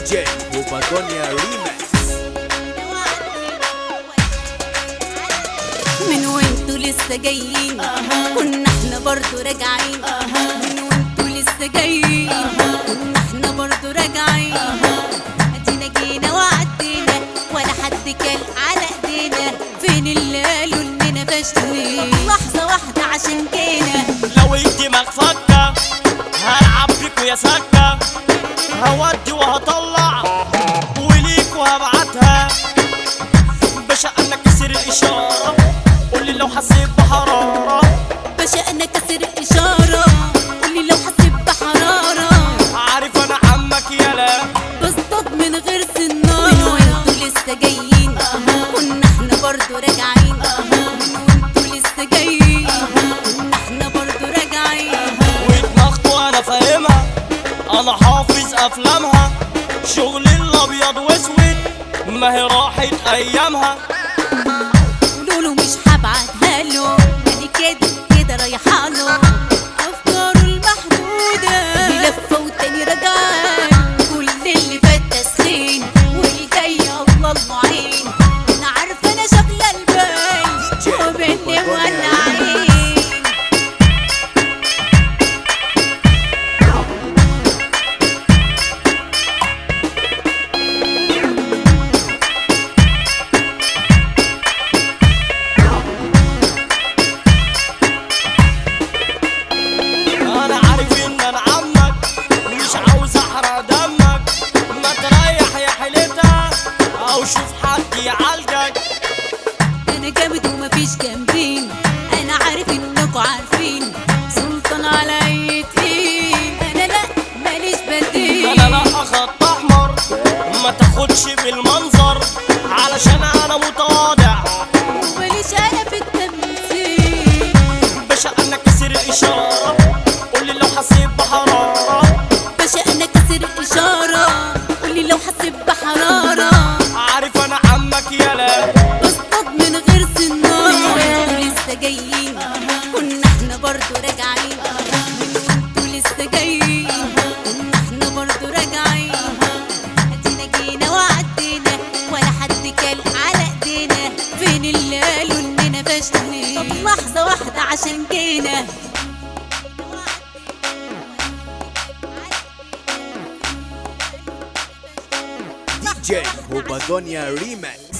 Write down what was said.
جي وباجونيا ريماكس. من وانتوا لسه جايين كنا احنا برضو راجعين. من وانتوا لسه جايين كنا احنا برضو راجعين. ادينا جينا وعدينا ولا حد كان على ايدينا. فين اللي قالوا اننا فاشلين؟ لحظة واحدة عشان جينا. لو الدماغ فكة هلعب بيكوا يا سكة، هودي وهطلع وليك وهبعتها. باشا انا كسر الاشارة، قولي لو حسيت بحرارة. باشا انا كسر الاشارة، قولي لو حسيت بحرارة. عارف انا عمك يالا بصطاد من غير سنارة. من وانتوا لسه جايين كنا احنا برضو راجعين. من وانتوا لسه جايين كنا احنا برضو راجعين. ودماغكوا انا فاهمها، انا حافظ افلامها. شغلي الابيض واسود ما هي راحت ايامها. قولوله مش هبعتها له، يعني كده رايحة له. افكاره المحدودة دي لفة وتاني رجعان. كل اللي فات تسخين والجاي الله المعين. انا عارفة انا شغلة البال وبيني والعين. انا عارف ان انا عمك مش عاوز احرق دمك. ما تريح يا حيلتها او شوف حد يعالجك. انا جامد ومفيش جنبين. انا عارف انكوا عارفين سلطان على اي تقيل. انا لا ماليش بديل. انا لا خط احمر ما تاخدش بالمنظر، علشان انا متواضع. ماليش انا في التمثيل. باشا انا كسر الاشاره، قولي لو حسيت بحراره. باشا انا كسر الاشاره، قولي لو حسيت بحراره. عارف انا عمك يالا بصطاد من غير سنارة. وانتوا لسه جايين كنا احنا برضو راجعين. وانتوا لسه جايين كنا احنا برضو راجعين. ادينا جينا وعدينا ولا حد كان على ايدينا. فين اللي قالوا اننا فاشلين؟ طب لحظة واحدة عشان جينا. جي وباجونيا ريماكس.